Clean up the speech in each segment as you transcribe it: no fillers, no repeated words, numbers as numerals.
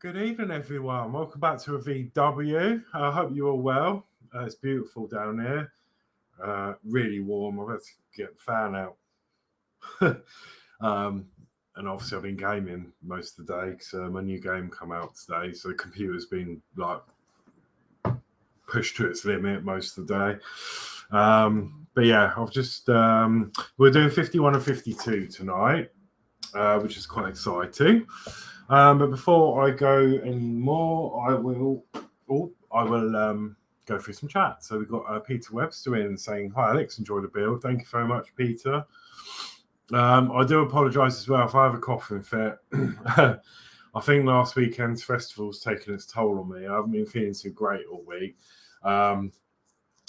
Good evening, everyone. Welcome back to a VW. I hope you're all well. It's beautiful down here. Really warm. I've had to get the fan out. And obviously I've been gaming most of the day because my new game come out today. So the computer's been like pushed to its limit most of the day. But yeah, I've just we're doing 51 and 52 tonight, which is quite exciting. But before I go any more, I will go through some chat. So we've got Peter Webster in saying, "Hi Alex, enjoy the build." Thank you very much, Peter. I do apologise as well if I have a coughing fit. I think last weekend's festival's taken its toll on me. I haven't been feeling too great all week. And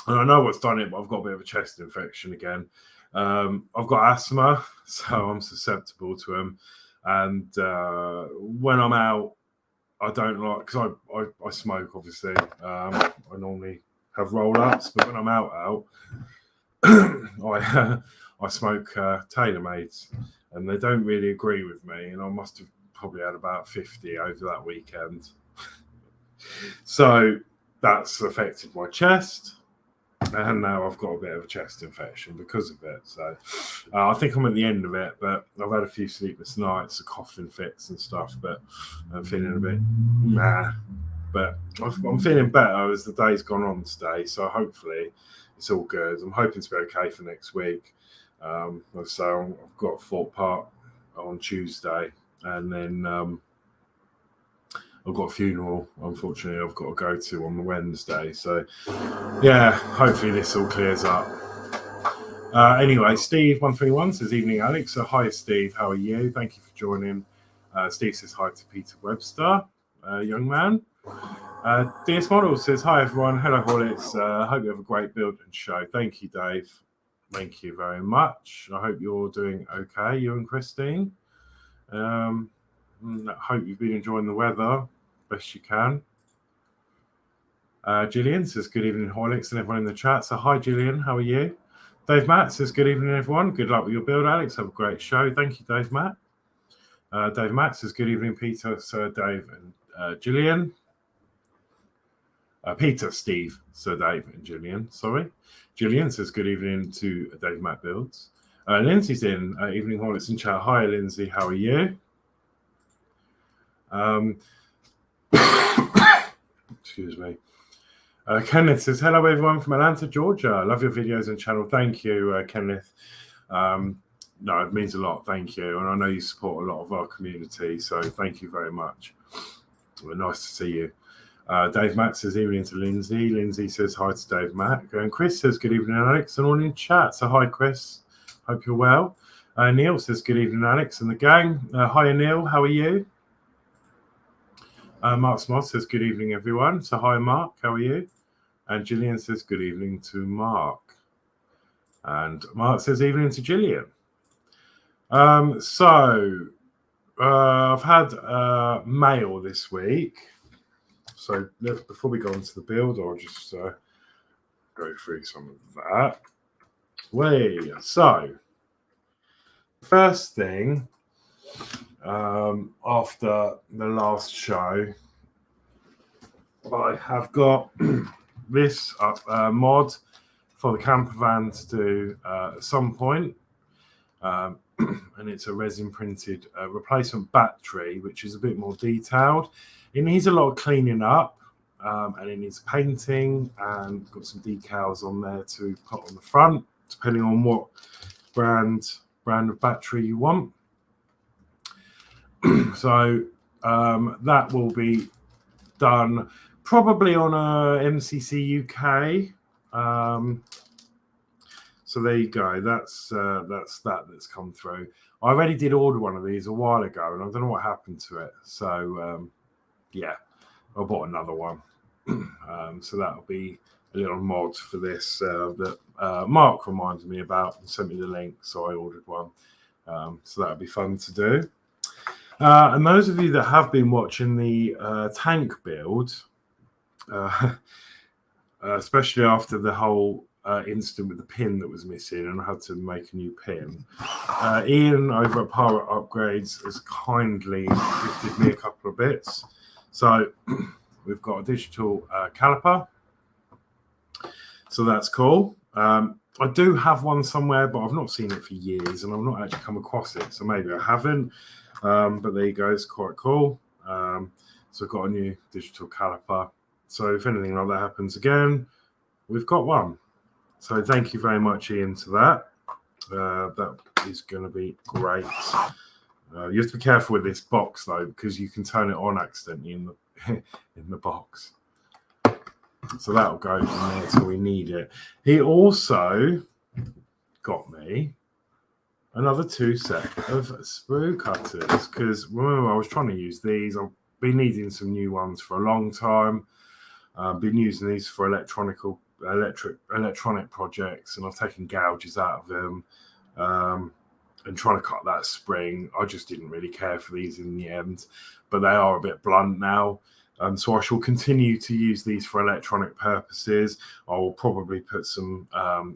I know what's done it, but I've got a bit of a chest infection again. I've got asthma, so I'm susceptible to them. And when I'm out, I don't like, because I smoke, obviously. I normally have roll-ups, but when I'm out, I smoke Tailor-Mades, and they don't really agree with me, and I must have probably had about 50 over that weekend. So that's affected my chest, and now I've got a bit of a chest infection because of it. So I think I'm at the end of it, but I've had a few sleepless nights, coughing fits and stuff, but I'm feeling a bit but I'm feeling better as the day's gone on today, so hopefully it's all good. I'm hoping to be okay for next week. So I've got a Fort Park on Tuesday, and then I've got a funeral, unfortunately, I've got to go to on the Wednesday. So, yeah, hopefully this all clears up. Anyway, Steve131 says, "Evening, Alex." So, hi, Steve. How are you? Thank you for joining. Steve says hi to Peter Webster, young man. DS Model says, "Hi, everyone. Hello, Horlixs. Hope you have a great build and show." Thank you, Dave. Thank you very much. I hope you're doing okay, you and Christine. I hope you've been enjoying the weather best you can. Gillian says, "Good evening, Horlixs," and everyone in the chat. So hi, Gillian. How are you? Dave Matt says, "Good evening, everyone. Good luck with your build, Alex. Have a great show." Thank you, Dave Matt. Dave Matt says, "Good evening, Peter, Sir Dave, and Gillian." Peter, Steve, Sir Dave, and Gillian. Sorry. Gillian says, "Good evening to Dave Matt Builds." Lindsay's in. Evening, Horlixs in chat. Hi, Lindsay. How are you? Excuse me. Kenneth says, "Hello everyone from Atlanta, Georgia. I love your videos and channel." Thank you, Kenneth. No, it means a lot. Thank you. And I know you support a lot of our community, so thank you very much. Well, nice to see you. Dave Matt says, "Evening to Lindsay." Lindsay says, "Hi to Dave Matt." And Chris says, "Good evening, Alex," and all in chat. So hi, Chris. Hope you're well. Neil says, "Good evening, Alex and the gang." Hi, Neil. How are you? Mark Smith says, "Good evening, everyone." So hi, Mark. How are you? And Gillian says, "Good evening to Mark." And Mark says, "Evening to Gillian." I've had mail this week. So before we go into the build, I'll just go through some of that. So first thing, after the last show, I have got this mod for the camper van to do at some point, and it's a resin printed replacement battery, which is a bit more detailed. It needs a lot of cleaning up, and it needs painting, and got some decals on there to put on the front, depending on what brand of battery you want. So that will be done probably on a MCCUK. So there you go. That's come through. I already did order one of these a while ago, and I don't know what happened to it. So yeah, I bought another one. So that'll be a little mod for this that Mark reminded me about and sent me the link. So I ordered one. So that'll be fun to do. And those of you that have been watching the tank build, especially after the whole incident with the pin that was missing and I had to make a new pin, Ian over at Pirate Upgrades has kindly gifted me a couple of bits. So we've got a digital caliper. So that's cool. I do have one somewhere, but I've not seen it for years, and I've not actually come across it. So maybe I haven't. But there you go. It's quite cool. So I've got a new digital caliper. So if anything like that happens again, we've got one. So thank you very much, Ian, to that. That is going to be great. You have to be careful with this box, though, because you can turn it on accidentally in the box. So that'll go in there till we need it. He also got me another 2 set of sprue cutters, because remember I was trying to use these. I've been needing some new ones for a long time. I've been using these for electronic projects, and I've taken gouges out of them and trying to cut that spring. I just didn't really care for these in the end, but they are a bit blunt now. So I shall continue to use these for electronic purposes. I will probably put some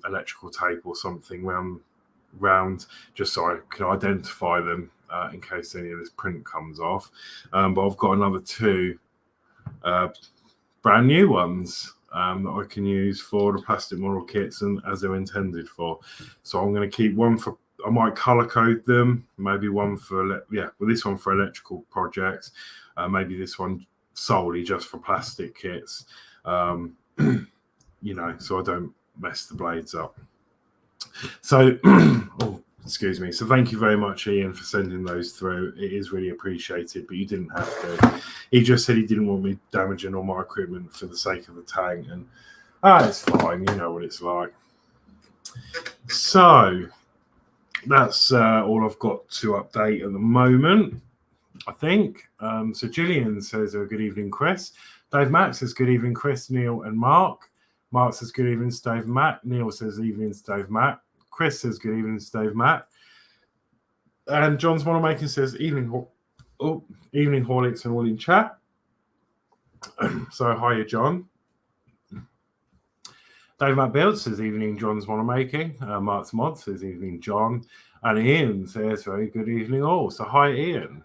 electrical tape or something round just so I can identify them in case any of this print comes off. But I've got another 2 brand new ones that I can use for the plastic model kits and as they're intended for. So I'm going to keep one for, I might color code them, maybe one for, this one for electrical projects, maybe this one solely just for plastic kits, so I don't mess the blades up. So, excuse me. So thank you very much, Ian, for sending those through. It is really appreciated, but you didn't have to. He just said he didn't want me damaging all my equipment for the sake of the tank, and it's fine. You know what it's like. So that's all I've got to update at the moment, I think. So Gillian says, good evening, Chris. Dave Mack says, good evening, Chris, Neil, and Mark. Mark says, good evening, Dave Mack. Neil says, evening, Dave Mack. Chris says, good evening, Dave Mack. And John's Monomaker says, evening, Horlixs and all in chat. So, hiya, John. Danno Builds says, evening, John's Monomaking. Mark's Mod says, evening, John. And Ian says, very good evening, all. So, hi, Ian.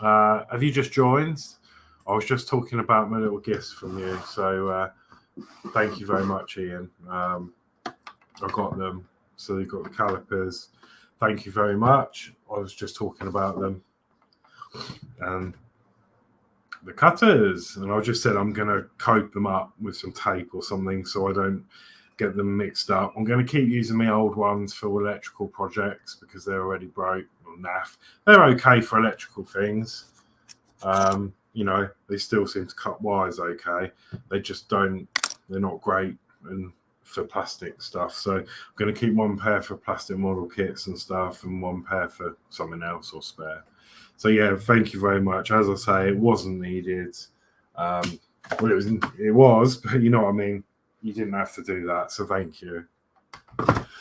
Have you just joined? I was just talking about my little gifts from you. So, thank you very much, Ian. I got them. So you've got the calipers. Thank you very much. I was just talking about them. And the cutters. And I just said I'm going to coat them up with some tape or something so I don't get them mixed up. I'm going to keep using my old ones for electrical projects because they're already broke or naff. They're okay for electrical things. They still seem to cut wires okay. They just don't, they're not great and for plastic stuff. So I'm going to keep one pair for plastic model kits and stuff and one pair for something else or spare. So yeah, thank you very much. As I say, it wasn't needed. It was, but you know what I mean? You didn't have to do that. So thank you.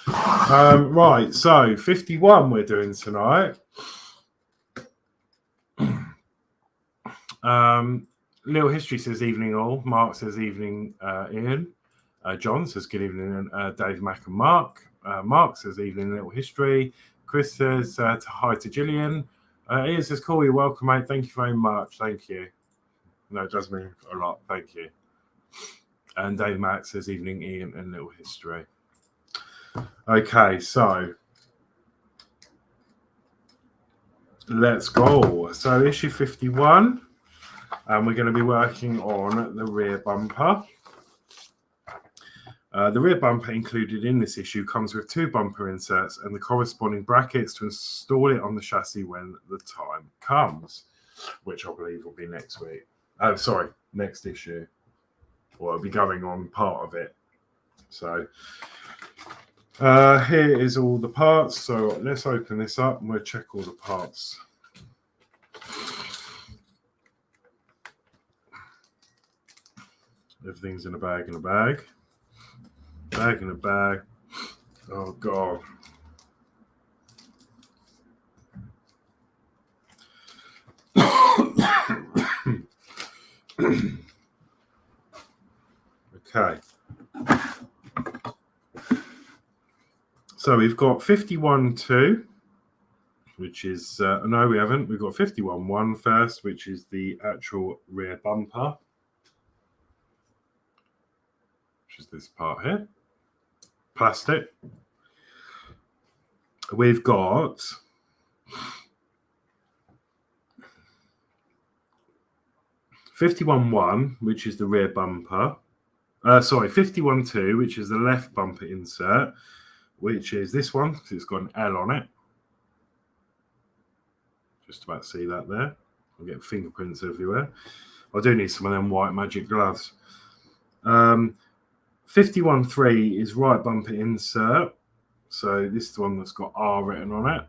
Right, so 51 we're doing tonight. Little History says evening all. Mark says evening Ian. John says good evening Dave, Mac and Mark. Mark says evening Little History. Chris says hi to Gillian. Ian says cool, you're welcome, mate. Thank you very much. Thank you. No, it does mean a lot. Thank you. And Dave Mac says evening Ian and Little History. Okay, so let's go. So issue 51. And we're going to be working on the rear bumper. The rear bumper included in this issue comes with 2 bumper inserts and the corresponding brackets to install it on the chassis when the time comes, which I believe will be next week. Next issue. Or it'll be going on part of it. So here is all the parts. So let's open this up and we'll check all the parts. Everything's in a bag, Bag in a bag. Oh, God. Okay. So we've got 51.2, which is, no, we haven't. We've got 51.1 first, which is the actual rear bumper, which is this part here, plastic. We've got 51.1, which is the rear bumper. Sorry, 51.2, which is the left bumper insert, which is this one, because it's got an L on it. Just about to see that there. I'm getting fingerprints everywhere. I do need some of them white magic gloves. 51.3 is right bumper insert. So this is the one that's got R written on it.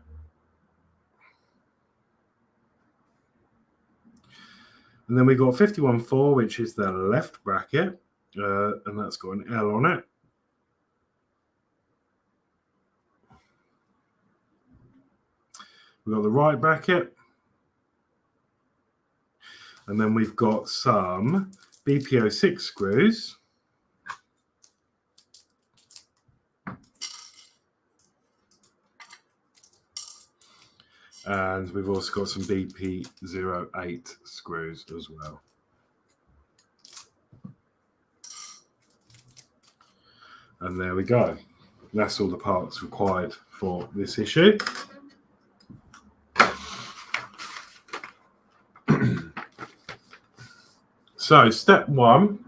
And then we got 51.4, which is the left bracket, and that's got an L on it. We've got the right bracket. And then we've got some BP06 screws. And we've also got some BP08 screws as well. And there we go. That's all the parts required for this issue. So, step one,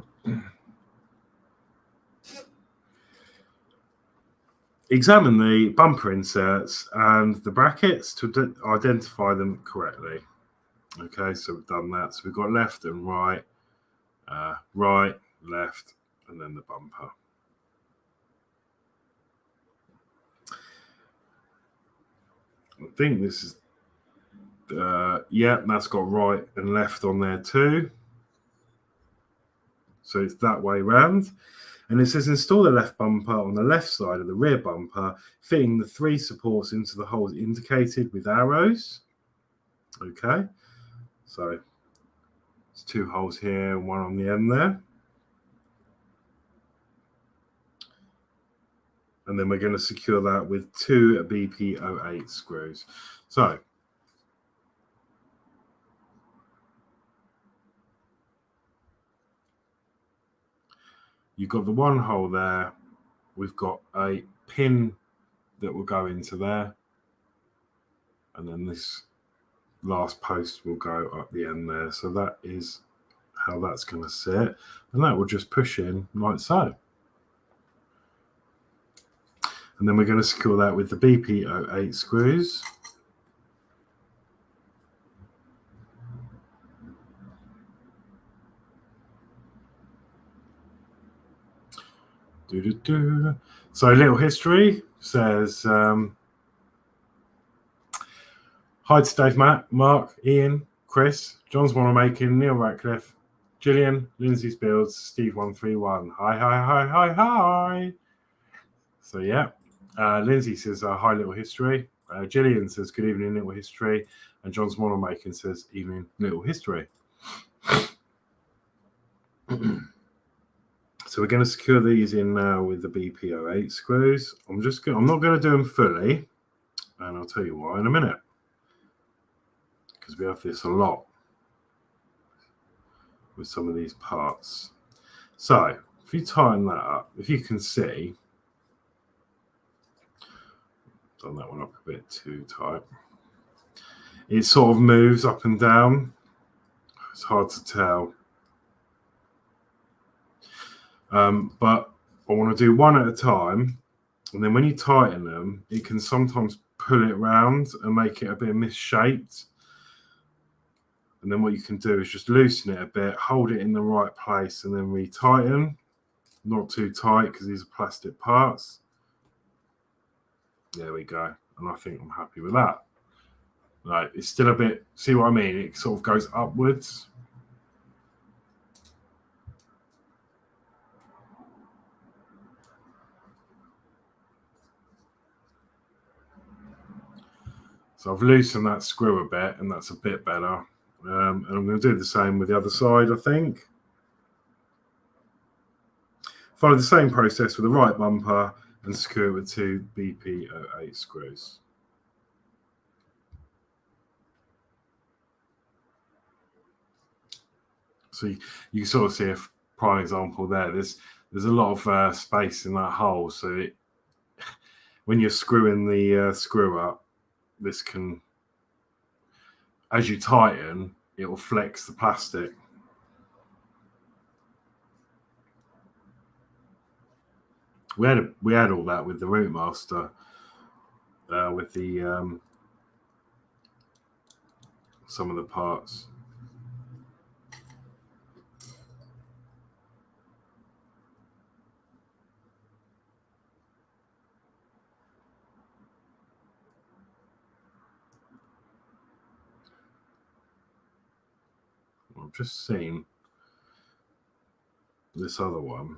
examine the bumper inserts and the brackets to identify them correctly. Okay, so we've done that. So we've got left and right, right, left, and then the bumper. I think this is, yeah, that's got right and left on there too. So it's that way round. And it says install the left bumper on the left side of the rear bumper, fitting the 3 supports into the holes indicated with arrows. Okay. So there's 2 holes here and 1 on the end there. And then we're going to secure that with 2 BP08 screws. So you've got the 1 hole there. We've got a pin that will go into there. And then this last post will go up the end there. So that is how that's going to sit. And that will just push in like so. And then we're going to secure that with the BP08 screws. So a little history says, hi to Dave, Matt, Mark, Ian, Chris, John's Model Making, Neil Ratcliffe, Gillian, Lindsay's Builds, Steve131. Hi, hi, hi, hi, hi. So yeah, Lindsay says, hi, little history. Gillian says, good evening, little history. And John's Model Making says, evening, little history. So we're going to secure these in now with the BP08 screws. I'm not going to do them fully, and I'll tell you why in a minute, because we have this a lot with some of these parts. So if you tighten that up, if you can see, done that one up a bit too tight. It sort of moves up and down. It's hard to tell. But I want to do one at a time, and then when you tighten them, it can sometimes pull it round and make it a bit misshaped. And then what you can do is just loosen it a bit, hold it in the right place, and then retighten. Not too tight because these are plastic parts. There we go. And I think I'm happy with that. Right, it's still a bit, see what I mean? It sort of goes upwards. So I've loosened that screw a bit, and that's a bit better. And I'm going to do the same with the other side, I think. Follow the same process with the right bumper and secure it with 2 BP08 screws. So you can sort of see a prime example there. There's a lot of space in that hole, so when you're screwing the screw up, this can, as you tighten, it will flex the plastic. We had all that with the Routemaster, with the some of the parts. I've just seen this other one.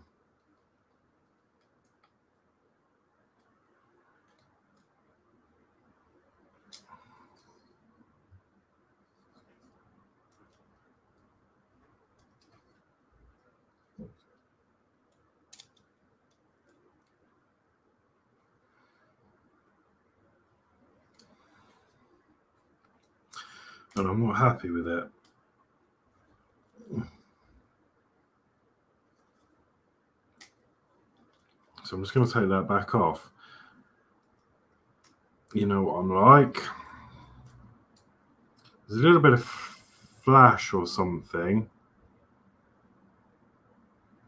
And I'm not happy with it. So I'm just going to take that back off. You know what I'm like. There's a little bit of flash or something.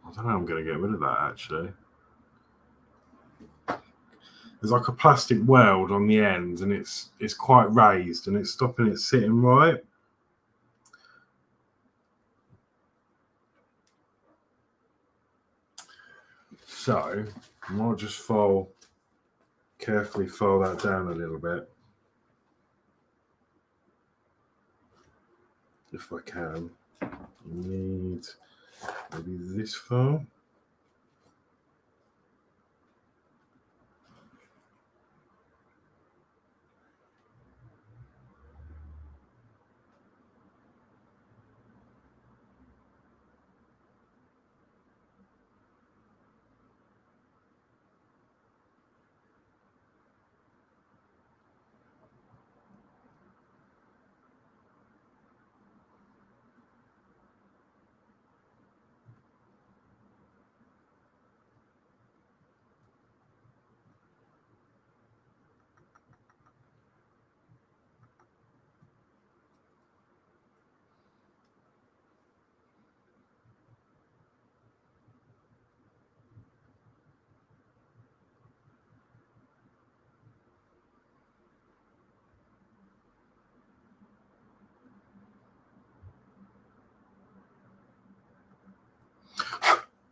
I don't know how I'm going to get rid of that, actually. There's like a plastic weld on the end, and it's quite raised, and it's stopping it sitting right. So I might just carefully fold that down a little bit, if I can. I need maybe this far.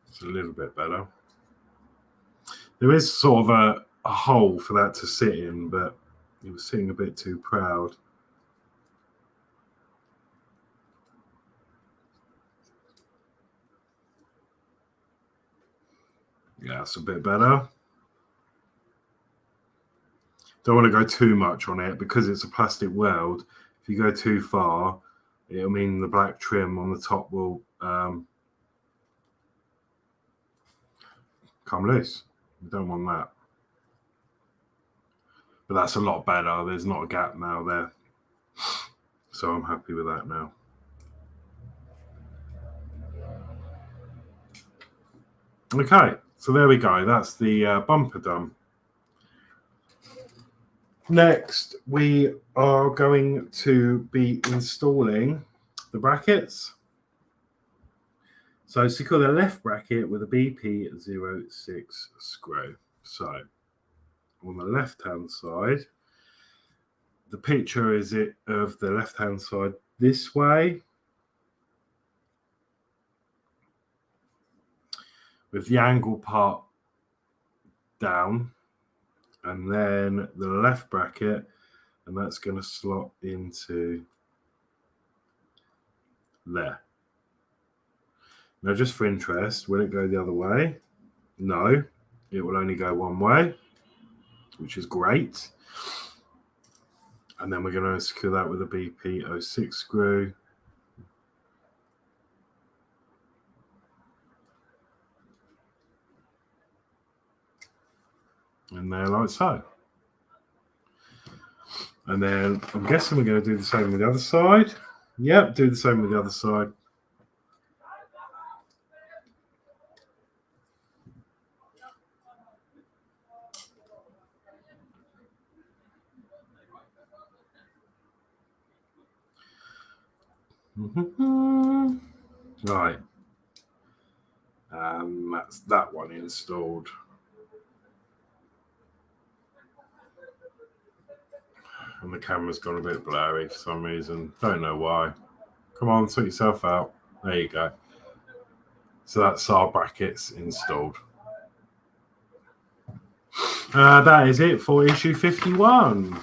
It's a little bit better. There is sort of a hole for that to sit in, but it was sitting a bit too proud. Yeah, it's a bit better. Don't want to go too much on it because it's a plastic weld. If you go too far, it'll mean the black trim on the top will come loose. You don't want that. But that's a lot better. There's not a gap now there. So I'm happy with that now. Okay, so there we go. That's the bumper done. Next, we are going to be installing the brackets. So secure the left bracket with a BP06 screw. So on the left-hand side, the picture is of the left-hand side this way, with the angle part down, and then the left bracket, and that's going to slot into there. Now, just for interest, will it go the other way? No, it will only go one way, which is great. And then we're going to secure that with a BP06 screw. And there, like so. And then I'm guessing we're going to do the same with the other side. Yep, do the same with the other side. Right. That's that one installed. And the camera's gone a bit blurry for some reason. Don't know why. Come on, sort yourself out. There you go. So that's our brackets installed. That is it for issue 51.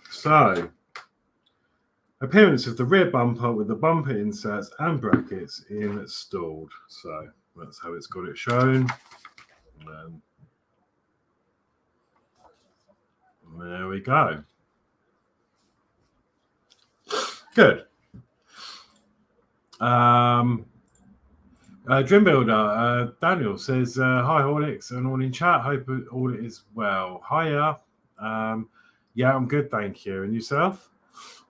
So, appearance of the rear bumper with the bumper inserts and brackets installed. So that's how it's got it shown. There we go. Good. Dream Builder, Daniel says, hi Horlixs and all in chat. Hope all is well. Hiya. Yeah, I'm good, thank you. And yourself?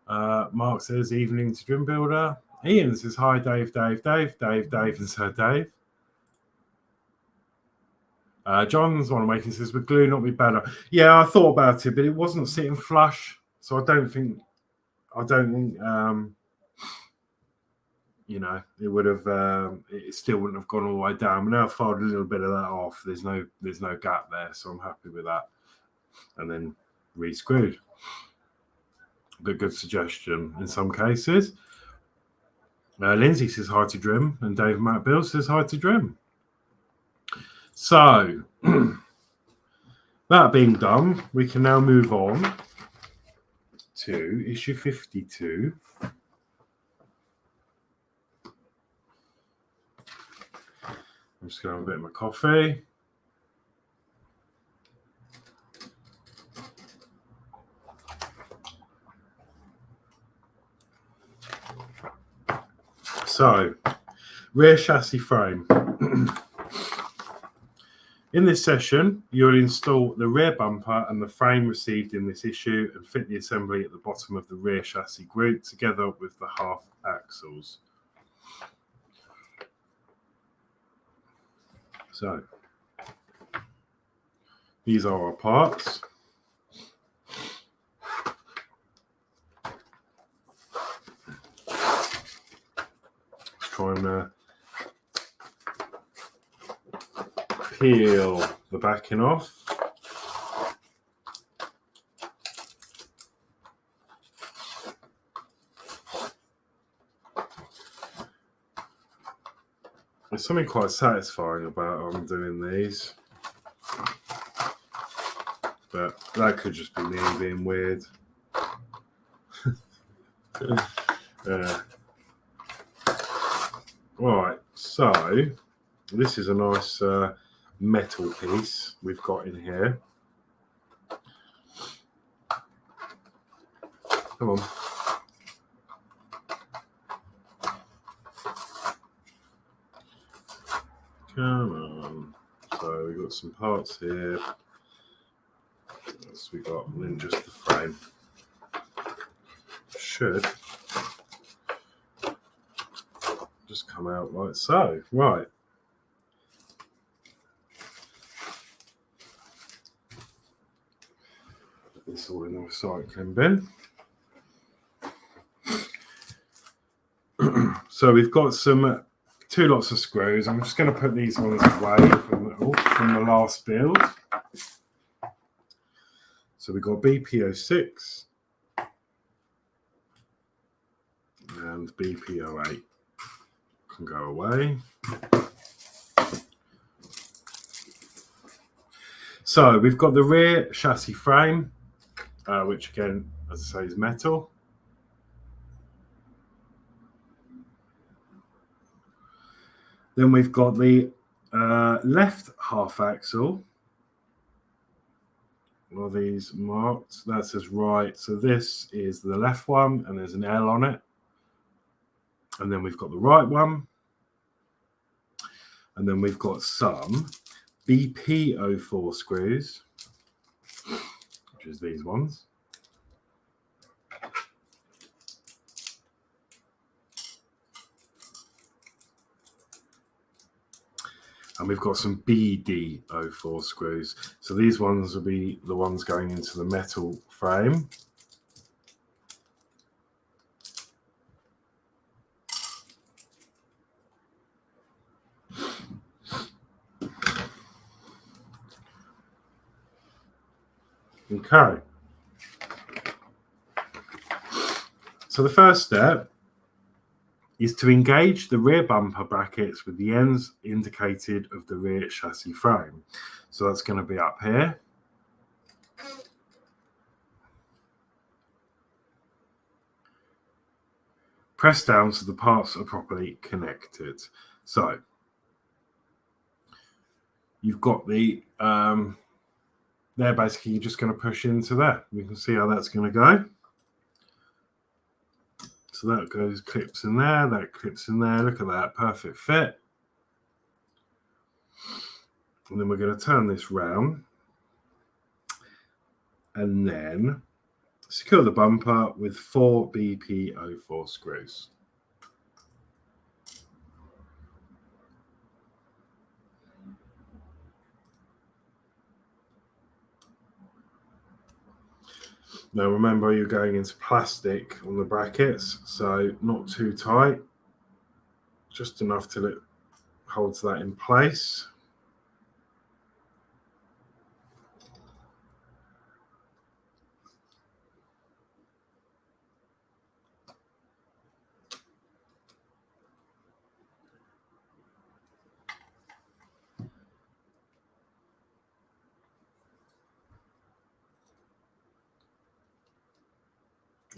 Mark says, evening to Dream Builder. Ian says, hi Dave, and Sir Dave. John's one making says, would glue not be better? Yeah, I thought about it, but it wasn't sitting flush, so I don't think you know, it would have it still wouldn't have gone all the way down. But now I've filed a little bit of that off. There's no gap there, so I'm happy with that. And then re-screwed. But good suggestion in some cases. Lindsay says hi to Drim, and Dave Matt Bill says hi to Drim. So that being done, we can now move on to issue 52. I'm just going to have a bit of my coffee. So, rear chassis frame. In this session, you'll install the rear bumper and the frame received in this issue and fit the assembly at the bottom of the rear chassis group together with the half axles. So, these are our parts. Let's try and peel the backing off. There's something quite satisfying about doing these, but that could just be me being weird. Right, so this is a nice metal piece we've got in here. Come on. Come on. So we've got some parts here. So we got then just the frame. Should just come out like so. Right. Put this all in the recycling bin. So we've got two lots of screws. I'm just going to put these ones away from the last build. So we've got BP06 and BP08 can go away. So we've got the rear chassis frame, which again, as I say, is metal. Then we've got the left half axle. Are these marked? That says right. So this is the left one, and there's an L on it. And then we've got the right one. And then we've got some BP04 screws, which is these ones. And we've got some BD04 screws. So these ones will be the ones going into the metal frame. Okay. So the first step is to engage the rear bumper brackets with the ends indicated of the rear chassis frame. So that's going to be up here. Press down so the parts are properly connected. So you've got the, they're basically just going to push into there. You can see how that's going to go. So that goes, clips in there, that clips in there. Look at that, perfect fit. And then we're going to turn this round and then secure the bumper with 4 BP04 screws. Now remember, you're going into plastic on the brackets, so not too tight, just enough till it holds that in place.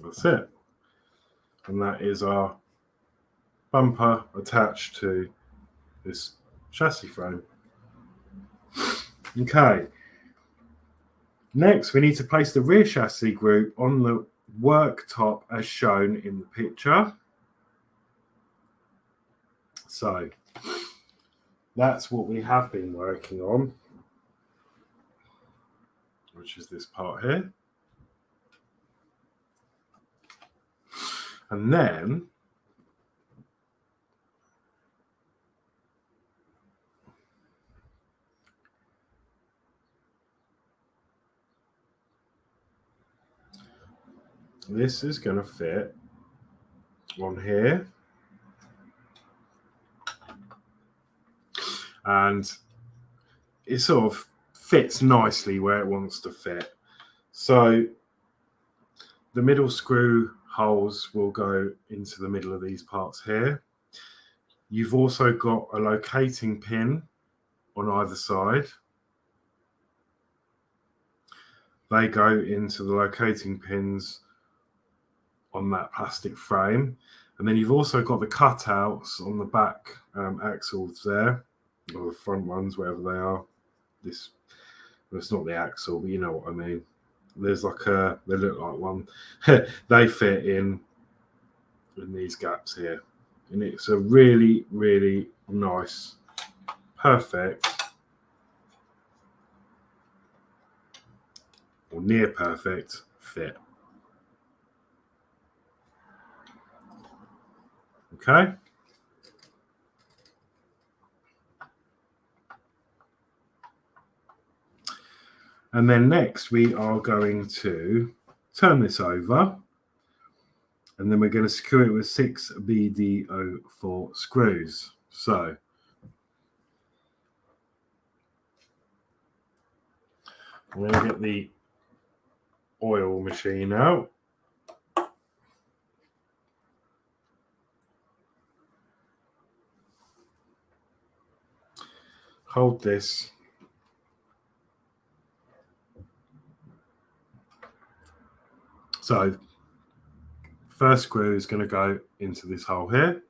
That's it. And that is our bumper attached to this chassis frame. Okay. Next, we need to place the rear chassis group on the worktop as shown in the picture. So that's what we have been working on, which is this part here. And then this is going to fit on here. And it sort of fits nicely where it wants to fit. So the middle screw holes will go into the middle of these parts here. You've also got a locating pin on either side. They go into the locating pins on that plastic frame. And then you've also got the cutouts on the back axles there, or the front ones, wherever they are. This, well, it's not the axle, but you know what I mean. There's like a, they look like one. They fit in these gaps here. And it's a really, really nice, perfect, or near perfect fit. Okay. And then next we are going to turn this over, and then we're going to secure it with 6 BD04 screws. So I'm going to get the oil machine out. Hold this. So first screw is going to go into this hole here.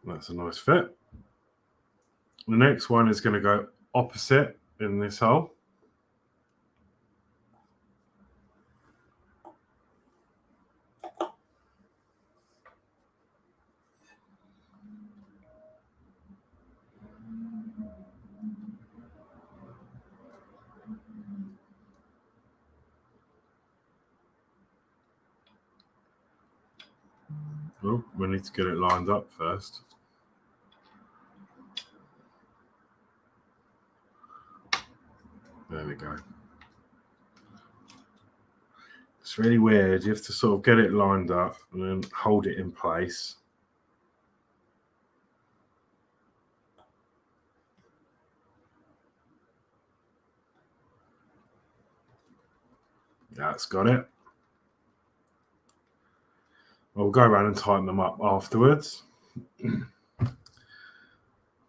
That's a nice fit. The next one is going to go opposite in this hole. Oh, we need to get it lined up first. There we go. It's really weird. You have to sort of get it lined up and then hold it in place. That's got it. I'll go around and tighten them up afterwards. The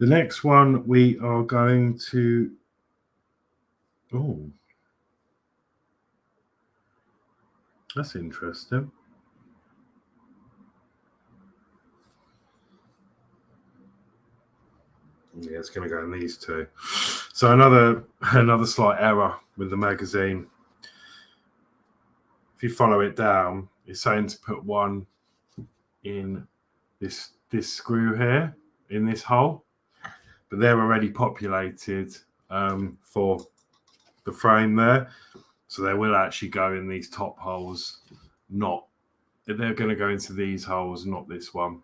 next one we are going to... Oh, that's interesting. Yeah, it's going to go in these two. So another slight error with the magazine. If you follow it down, it's saying to put one in this screw here, in this hole, but they're already populated for the frame there, so they will actually go in these top holes. They're going to go into these holes, not this one.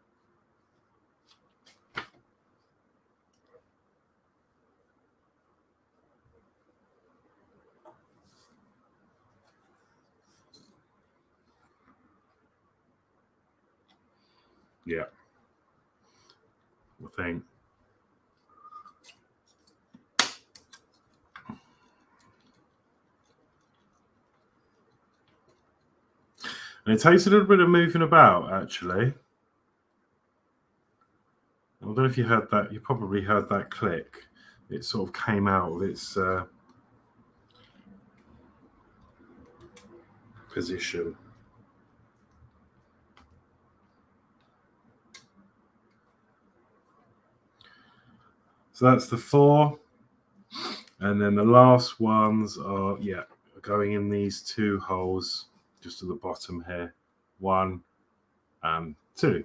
Yeah, I think. And it takes a little bit of moving about, actually. I don't know if you heard that. You probably heard that click. It sort of came out of its position. So that's the 4. And then the last ones are, going in these 2 holes just at the bottom here. 1 and 2.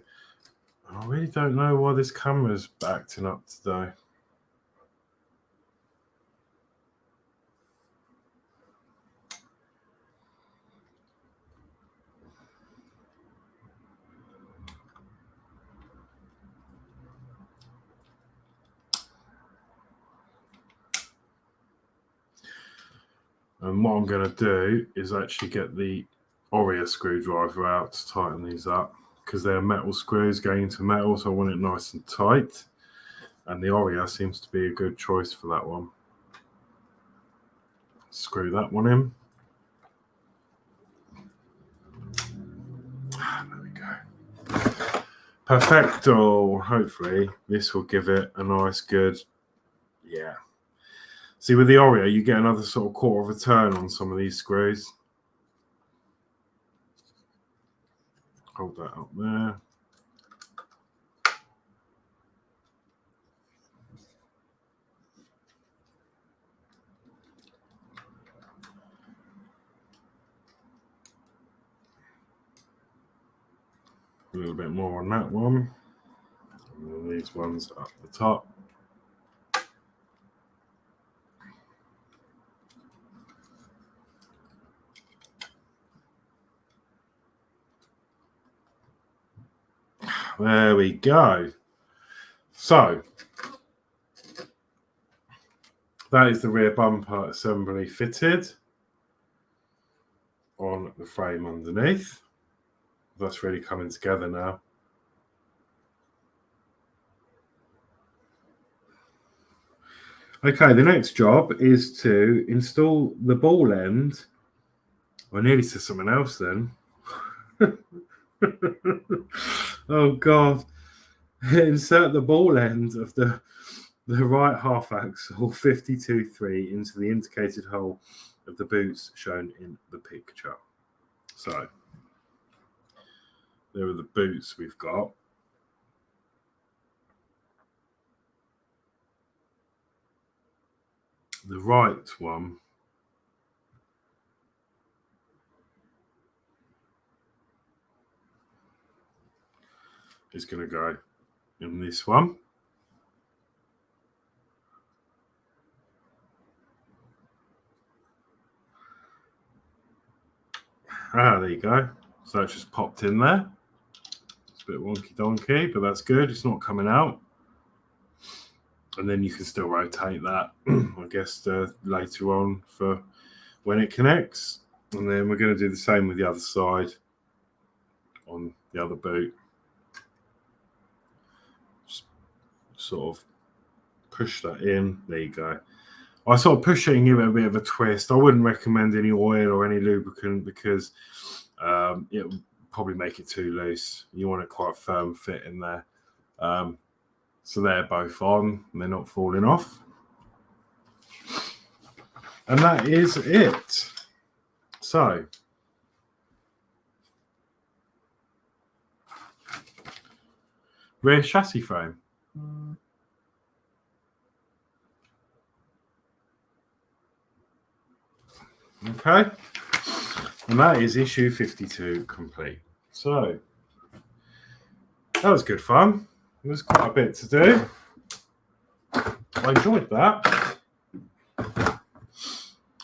I really don't know why this camera's acting up today. And what I'm going to do is actually get the Oria screwdriver out to tighten these up, because they're metal screws going into metal, so I want it nice and tight. And the Oria seems to be a good choice for that one. Screw that one in. There we go. Perfecto. Hopefully this will give it a nice good, See, with the Oria, you get another sort of quarter of a turn on some of these screws. Hold that up there. A little bit more on that one. And then these ones up the top. There we go. So that is the rear bumper assembly fitted on the frame underneath. That's really coming together now. Okay, the next job is to install the ball end. I nearly said something else then. Oh God. Insert the ball end of the right half axle 52.3 into the indicated hole of the boots shown in the picture. So there are the boots we've got. The right one is going to go in this one. There you go. So it's just popped in there. It's a bit wonky donkey, but that's good. It's not coming out. and then you can still rotate that, I guess, later on for when it connects. And then we're going to do the same with the other side on the other boot. Just sort of push that in. There you go. I sort of push it and give it a bit of a twist. I wouldn't recommend any oil or any lubricant because it will probably make it too loose. You want a quite firm fit in there. So they're both on and they're not falling off. And that is it. So rear chassis frame. Okay. And that is issue 52 complete. So that was good fun. There was quite a bit to do. I enjoyed that.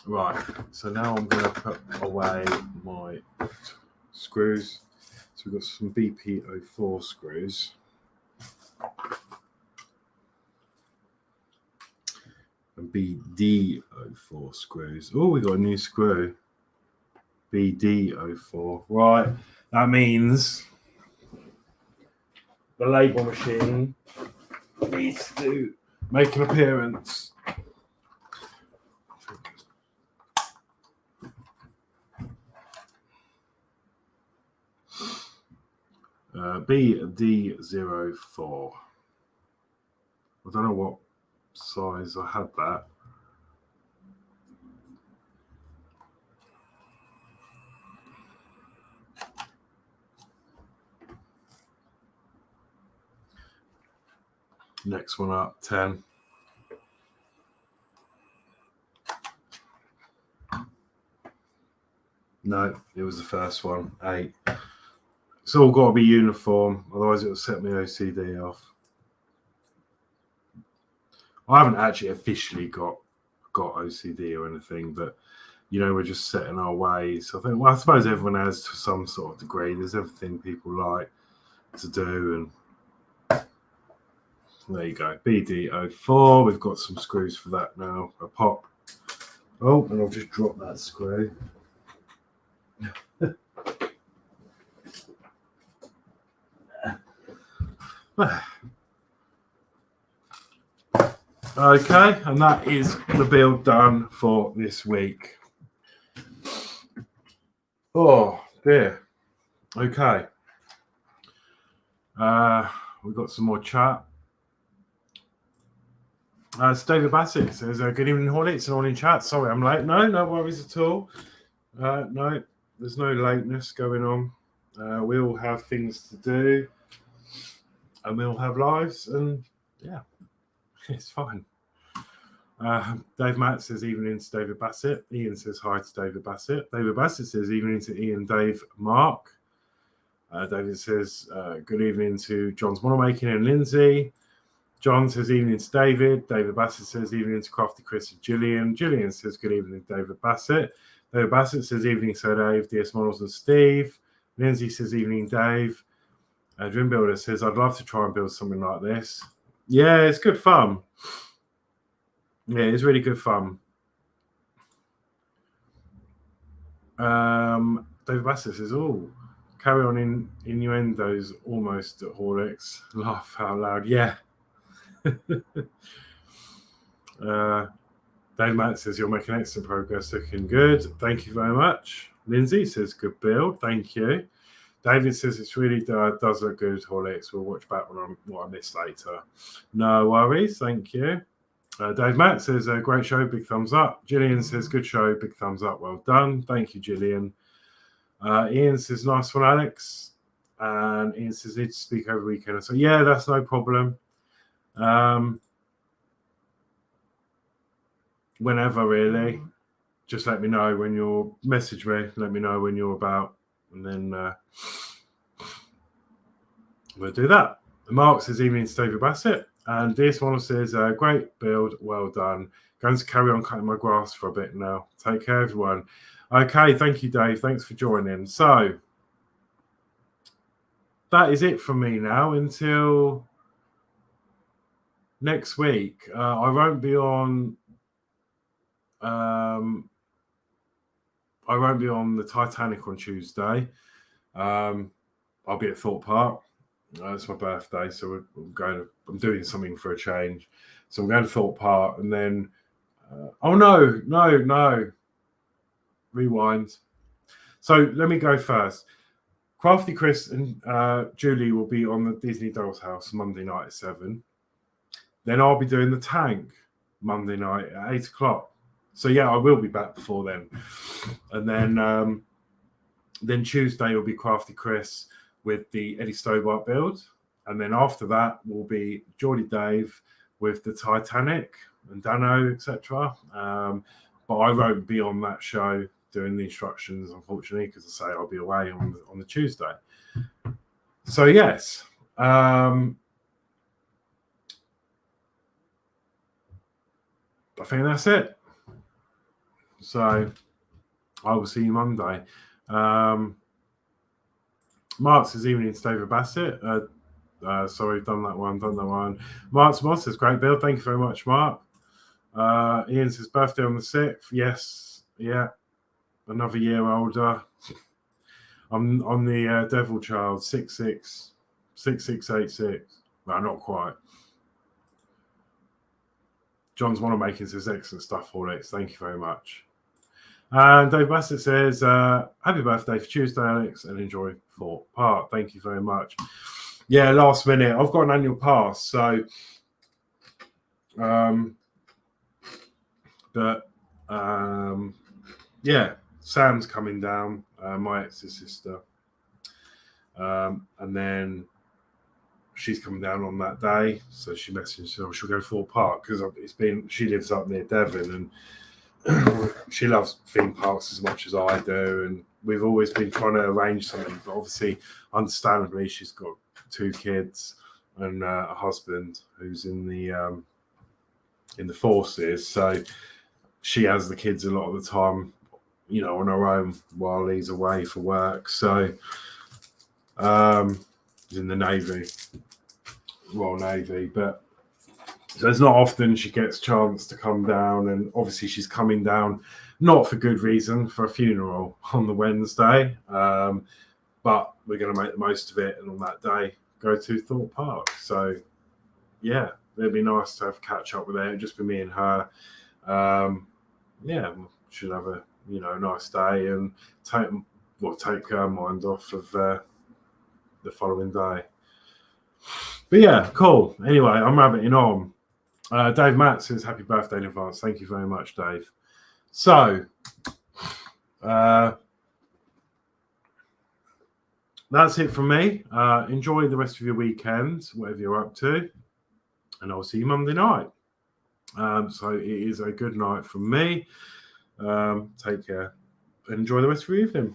Right, so now I'm going to put away my screws. So we've got some BP04 screws. And BD04 screws. Oh, we got a new screw. BD04. Right, that means the label machine needs to make an appearance. BD04. I don't know what size I had that. Next one up, 10. No, it was the first one, 8. It's all got to be uniform, otherwise it will set my OCD off. I haven't actually officially got OCD or anything, but you know, we're just setting our ways. I think, well, I suppose everyone has to some sort of degree. There's everything people like to do, and there you go. BD04. We've got some screws for that now. A pop. Oh, and I'll just drop that screw. Okay, and that is the build done for this week. Oh dear. Okay. We've got some more chat. It's David Bassett says, good evening, Horlixs, and all in chat. Sorry, I'm late. No worries at all. No, there's no lateness going on. We all have things to do, and we all have lives, and yeah, it's fine. Dave Matt says, evening to David Bassett. Ian says, hi to David Bassett. David Bassett says, evening to Ian, Dave, Mark. David says, good evening to John's Monomaking and Lindsay. John says, evening to David. David Bassett says, evening to Crafty Chris and Gillian. Gillian says, good evening to David Bassett. David Bassett says, evening, Sir Dave, DS Models and Steve. Lindsay says, evening, Dave. Dream Builder says, I'd love to try and build something like this. Yeah, it's good fun. Yeah, it's really good fun. David Bassett says, oh, carry on in innuendos almost at Horlixs. Laugh out loud. Yeah. Dave Matt says, you're making excellent progress, looking good. Thank you very much. Lindsay says, good build. Thank you. David says, it's really does look good, Horlixs. We'll watch back what I missed later. No worries. Thank you. Dave Matt says, great show, big thumbs up. Gillian says, good show, big thumbs up, well done. Thank you, Gillian. Ian says, nice one, Alex. And Ian says, need to speak over the weekend. So yeah, that's no problem. Whenever, really. Just let me know when you're, message me, let me know when you're about, and then we'll do that. Mark says, evening to David Bassett. And this one says, great build, well done. Going to carry on cutting my grass for a bit now. Take care, everyone. Okay, thank you, Dave. Thanks for joining. So, that is it from me now until next week, I won't be on. I won't be on the Titanic on Tuesday. I'll be at Thorpe Park. It's my birthday, so I'm doing something for a change. So I'm going to Thorpe Park, and then. Oh no! Rewind. So let me go first. Crafty Chris and Julie will be on the Disney Dolls House Monday night at 7. Then I'll be doing the Tank Monday night at 8 o'clock. So yeah, I will be back before then. And then Tuesday will be Crafty Chris with the Eddie Stobart build. And then after that will be Geordie Dave with the Titanic and Danno, etc. But I won't be on that show doing the instructions, unfortunately, because I say I'll be away on the Tuesday. So yes, I think that's it. So I will see you Monday. Mark says evening to David Bassett. Sorry, done that one. Mark's Moss says great build. Thank you very much, Mark. Ian says birthday on the 6th. Yes, yeah. Another year older. I'm the Devil Child, 6686. No, not quite. John's Monomaking says excellent stuff, Horlixs. Thank you very much. And Dave Bassett says happy birthday for Tuesday, Alex, and enjoy Thorpe Park. Thank you very much. Yeah, last minute. I've got an annual pass, so yeah, Sam's coming down, my ex's sister, and then she's coming down on that day. So she messaged, "Oh, she'll go to Thorpe Park," because she lives up near Devon, and she loves theme parks as much as I do. And we've always been trying to arrange something, but obviously, understandably, she's got 2 kids and a husband who's in the forces. So she has the kids a lot of the time, you know, on her own while he's away for work. So he's in the Navy, Royal Navy, but so it's not often she gets a chance to come down. And obviously she's coming down not for good reason, for a funeral on the Wednesday, but we're going to make the most of it, and on that day go to Thorpe Park. So yeah, it'd be nice to have a catch up with her. It'd just be me and her. Yeah, should have a nice day and take her mind off of the following day. But yeah, cool. Anyway, I'm rabbiting on. Dave Matt says happy birthday in advance. Thank you very much, Dave. So that's it from me. Enjoy the rest of your weekend, whatever you're up to, and I'll see you Monday night. So it is a good night from me. Take care and enjoy the rest of your evening.